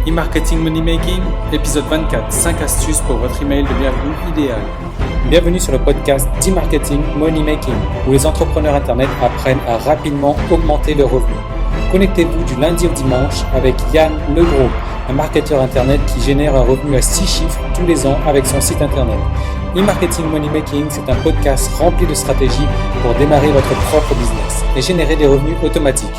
E-Marketing Money Making, épisode 24, 5 astuces pour votre email de bienvenue idéal. Bienvenue sur le podcast d'E-Marketing Money Making, où les entrepreneurs Internet apprennent à rapidement augmenter leurs revenus. Connectez-vous du lundi au dimanche avec Yann Legros, un marketeur Internet qui génère un revenu à 6 chiffres tous les ans avec son site Internet. E-Marketing Money Making, c'est un podcast rempli de stratégies pour démarrer votre propre business et générer des revenus automatiques.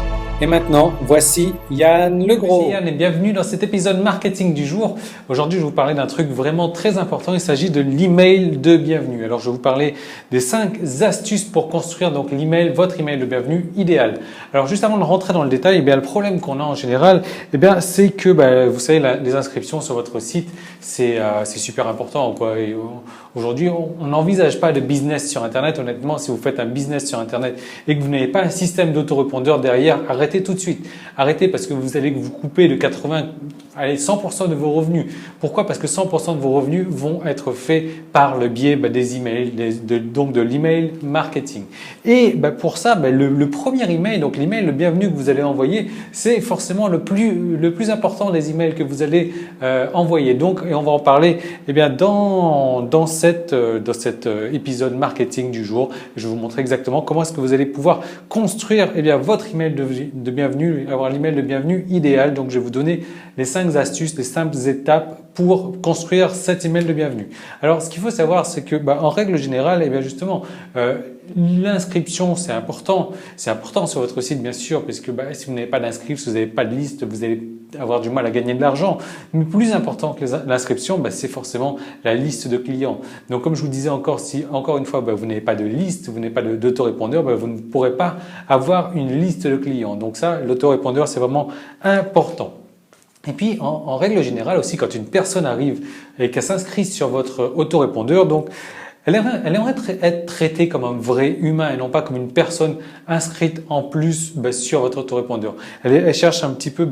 Et maintenant, voici Yann Legros. Merci Yann et bienvenue dans cet épisode marketing du jour. Aujourd'hui, je vais vous parler d'un truc vraiment très important. Il s'agit de l'email de bienvenue. Alors, je vais vous parler des 5 astuces pour construire donc l'email, votre email de bienvenue idéal. Alors, juste avant de rentrer dans le détail, le problème qu'on a en général, c'est que vous savez, les inscriptions sur votre site, c'est super important, quoi. Et aujourd'hui, on n'envisage pas de business sur Internet. Honnêtement, si vous faites un business sur Internet et que vous n'avez pas un système d'autorépondeur derrière, arrêtez tout de suite. Arrêtez parce que vous allez vous couper de 100% de vos revenus. Pourquoi? Parce que 100% de vos revenus vont être faits par le biais des emails, donc de l'email marketing. Et pour ça, le premier email, donc l'email le bienvenu que vous allez envoyer, c'est forcément le plus important des emails que vous allez envoyer. Donc, et on va en parler dans cet épisode marketing du jour. Je vais vous montrer exactement comment est-ce que vous allez pouvoir construire votre email de bienvenue, avoir l'email de bienvenue idéal. Donc, je vais vous donner les 5 astuces, les simples étapes pour construire cet email de bienvenue. Alors, ce qu'il faut savoir, c'est que, en règle générale, justement, l'inscription, c'est important. C'est important sur votre site, bien sûr, parce que si vous n'avez pas d'inscrits, si vous n'avez pas de liste, vous allez avoir du mal à gagner de l'argent. Mais plus important que l'inscription, c'est forcément la liste de clients. Donc, comme je vous disais encore une fois, vous n'avez pas de liste, vous n'avez pas d'autorépondeur, vous ne pourrez pas avoir une liste de clients. Donc ça, l'autorépondeur, c'est vraiment important. Et puis, en règle générale aussi, quand une personne arrive et qu'elle s'inscrit sur votre autorépondeur, donc elle aimerait être traitée comme un vrai humain et non pas comme une personne inscrite en plus sur votre autorépondeur. Elle cherche un petit peu,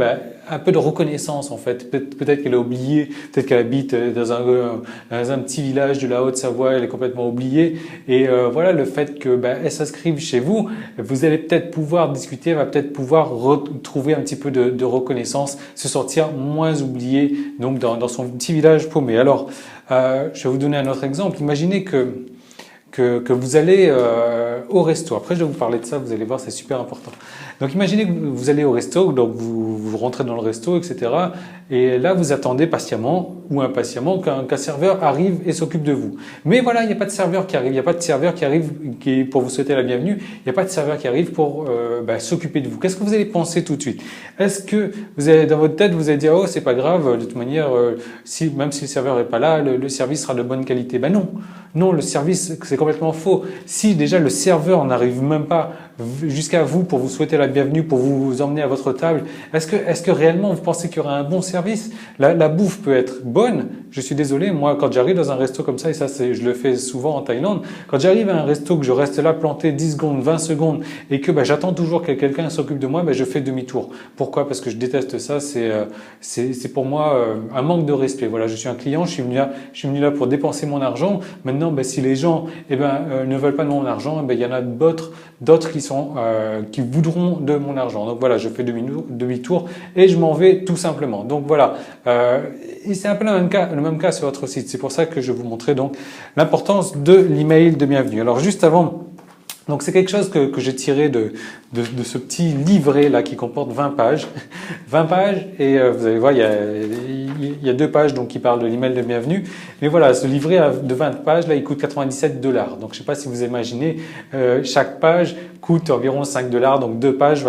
un peu de reconnaissance en fait. Peut-être qu'elle a oublié, peut-être qu'elle habite dans un petit village de la Haute-Savoie, elle est complètement oubliée. Et voilà, le fait que elle s'inscrive chez vous, vous allez peut-être pouvoir discuter, elle va peut-être pouvoir retrouver un petit peu de reconnaissance, se sentir moins oubliée donc dans son petit village paumé. Alors, je vais vous donner un autre exemple. Imaginez que vous allez au resto. Après, je vais vous parler de ça, vous allez voir, c'est super important. Donc, imaginez que vous allez au resto, donc vous rentrez dans le resto, etc. Et là, vous attendez patiemment ou impatiemment qu'un serveur arrive et s'occupe de vous. Mais voilà, il n'y a pas de serveur qui arrive. Il n'y a pas de serveur qui arrive pour vous souhaiter la bienvenue. Il n'y a pas de serveur qui arrive pour s'occuper de vous. Qu'est-ce que vous allez penser tout de suite? Est-ce que vous allez, dans votre tête, vous allez dire, oh, c'est pas grave, de toute manière, même si le serveur n'est pas là, le service sera de bonne qualité? Non. Non, le service, c'est complètement faux. Si déjà le serveur n'arrive même pas jusqu'à vous pour vous souhaiter la bienvenue, pour vous emmener à votre table, est-ce que réellement vous pensez qu'il y aura un bon service? La bouffe peut être bonne. Je suis désolé, moi, quand j'arrive dans un resto comme ça, et ça, je le fais souvent en Thaïlande, quand j'arrive à un resto, que je reste là planté 10 secondes, 20 secondes, et que j'attends toujours que quelqu'un s'occupe de moi, je fais demi-tour. Pourquoi? Parce que je déteste ça. C'est pour moi un manque de respect. Voilà, je suis un client, je suis venu là pour dépenser mon argent. Maintenant, si les gens ne veulent pas de mon argent, il y en a d'autres qui voudront de mon argent. Donc voilà, je fais demi-tour et je m'en vais tout simplement. Donc voilà, et c'est un peu le même cas sur votre site. C'est pour ça que je vais vous montrer donc l'importance de l'email de bienvenue. Alors juste avant, donc c'est quelque chose que j'ai tiré de ce petit livret là qui comporte 20 pages. 20 pages et vous allez voir, il y a 2 pages donc qui parlent de l'email de bienvenue. Mais voilà, ce livret de 20 pages là, il coûte $97. Donc je sais pas si vous imaginez, chaque page coûte environ $5. Donc 2 pages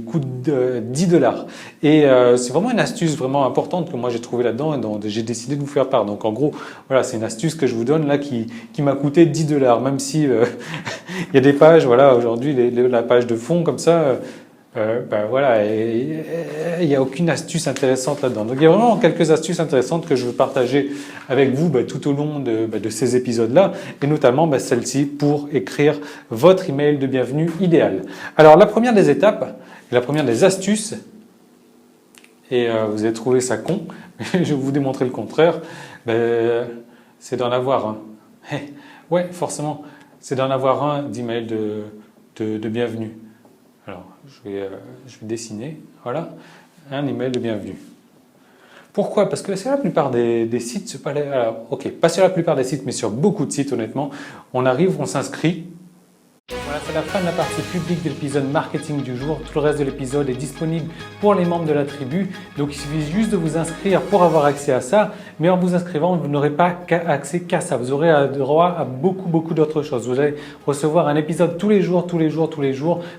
coûtent $10. Et c'est vraiment une astuce vraiment importante que moi j'ai trouvé là-dedans et dont j'ai décidé de vous faire part. Donc en gros, voilà, c'est une astuce que je vous donne là qui m'a coûté $10. Même si il y a des pages, voilà, aujourd'hui la page de fond comme ça, voilà, il n'y a aucune astuce intéressante là-dedans. Donc il y a vraiment quelques astuces intéressantes que je veux partager avec vous tout au long de ces épisodes-là, et notamment celle-ci pour écrire votre email de bienvenue idéal. Alors la première des étapes, la première des astuces, et vous allez trouver ça con, mais je vais vous démontrer le contraire, c'est d'en avoir un. Ouais, forcément, c'est d'en avoir un d'email de bienvenue. Alors, je vais dessiner, voilà, un email de bienvenue. Pourquoi? Parce que sur la plupart des sites, pas sur la plupart des sites, mais sur beaucoup de sites honnêtement, on arrive, on s'inscrit. Voilà, c'est la fin de la partie publique de l'épisode marketing du jour. Tout le reste de l'épisode est disponible pour les membres de la tribu. Donc il suffit juste de vous inscrire pour avoir accès à ça. Mais en vous inscrivant, vous n'aurez pas accès qu'à ça. Vous aurez droit à beaucoup d'autres choses. Vous allez recevoir un épisode tous les jours.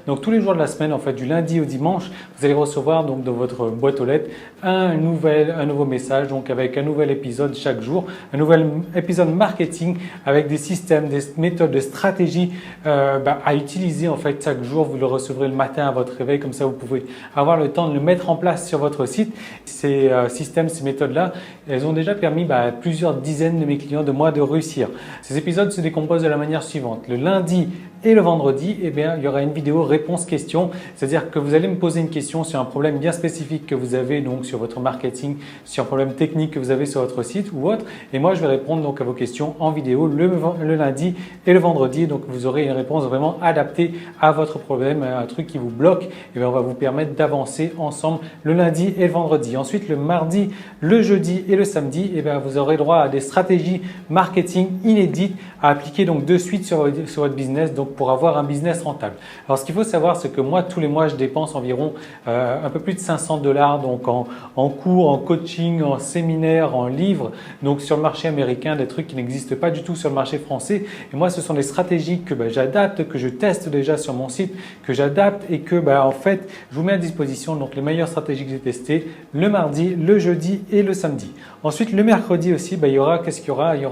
Donc tous les jours de la semaine, en fait, du lundi au dimanche, vous allez recevoir donc dans votre boîte aux lettres un nouveau message, donc avec un nouvel épisode chaque jour, un nouvel épisode marketing avec des systèmes, des méthodes, des stratégies à utiliser en fait chaque jour. Vous le recevrez le matin à votre réveil, comme ça vous pouvez avoir le temps de le mettre en place sur votre site. Ces systèmes, ces méthodes-là, elles ont déjà permis à plusieurs dizaines de mes clients de moi de réussir. Ces épisodes se décomposent de la manière suivante. Le lundi et le vendredi, il y aura une vidéo réponse-question, c'est-à-dire que vous allez me poser une question sur un problème bien spécifique que vous avez donc sur votre marketing, sur un problème technique que vous avez sur votre site ou autre, et moi je vais répondre donc à vos questions en vidéo le lundi et le vendredi. Donc vous aurez une réponse vraiment adaptée à votre problème, un truc qui vous bloque, et on va vous permettre d'avancer ensemble le lundi et le vendredi. Ensuite, le mardi, le jeudi et le samedi, vous aurez droit à des stratégies marketing inédites à appliquer donc de suite sur votre business, donc pour avoir un business rentable. Alors ce qu'il faut savoir, c'est que moi tous les mois je dépense environ un peu plus de $500 donc en cours, en coaching, en séminaire, en livres, donc sur le marché américain, des trucs qui n'existent pas du tout sur le marché français. Et moi ce sont des stratégies que j'adapte, que je teste déjà sur mon site, que j'adapte et que en fait je vous mets à disposition donc les meilleures stratégies que j'ai testées le mardi, le jeudi et le samedi. Ensuite le mercredi aussi, il y aura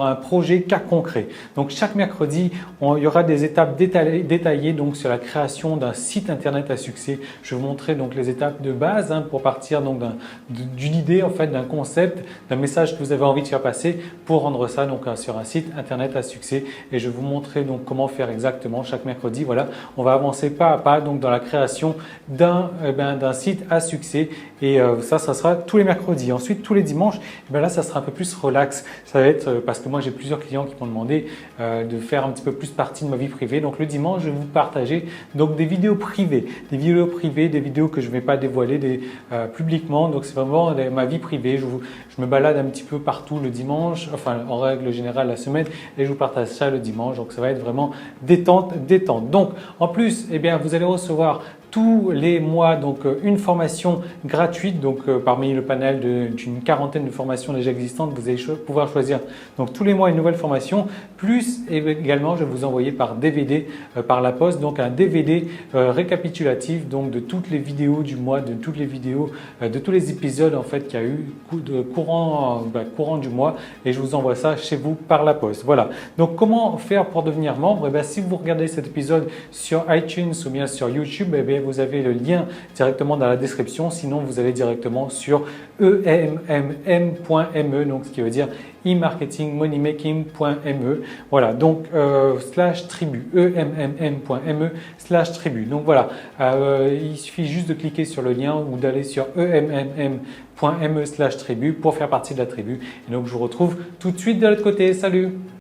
un projet cas concret. Donc chaque mercredi, il y aura des étapes détaillées donc sur la création d'un site internet à succès. Je vais vous montrer donc les étapes de base pour partir donc d'une idée en fait, d'un concept, d'un message que vous avez envie de faire passer pour rendre ça donc sur un site internet à succès. Et je vais vous montrer donc comment faire exactement chaque mercredi. Voilà, on va avancer pas à pas donc dans la création d'un site à succès. Et ça sera tous les mercredis. Ensuite, tous les dimanches, là, ça sera un peu plus relax. Ça va être parce que moi, j'ai plusieurs clients qui m'ont demandé de faire un petit peu plus partie de ma vie privée. Donc, le dimanche, je vais vous partager donc des vidéos privées, des vidéos que je ne vais pas dévoiler publiquement. Donc, c'est vraiment ma vie privée. Je me balade un petit peu partout le dimanche, enfin, en règle générale la semaine, et je vous partage ça le dimanche. Donc, ça va être vraiment détente. Donc, en plus, vous allez recevoir tous les mois donc une formation gratuite donc parmi le panel d'une quarantaine de formations déjà existantes. Vous allez pouvoir choisir donc tous les mois une nouvelle formation, plus également je vais vous envoyer par DVD par la poste donc un DVD récapitulatif donc de toutes les vidéos du mois, de toutes les vidéos de tous les épisodes en fait qu'il y a eu courant du mois, et je vous envoie ça chez vous par la poste. Voilà, donc comment faire pour devenir membre? Si vous regardez cet épisode sur iTunes ou bien sur YouTube, vous avez le lien directement dans la description. Sinon, vous allez directement sur emmm.me, donc ce qui veut dire e-marketingmoneymaking.me. Voilà, donc /tribu, emmm.me/tribu. Donc voilà, il suffit juste de cliquer sur le lien ou d'aller sur emmm.me/tribu pour faire partie de la tribu. Et donc, je vous retrouve tout de suite de l'autre côté. Salut!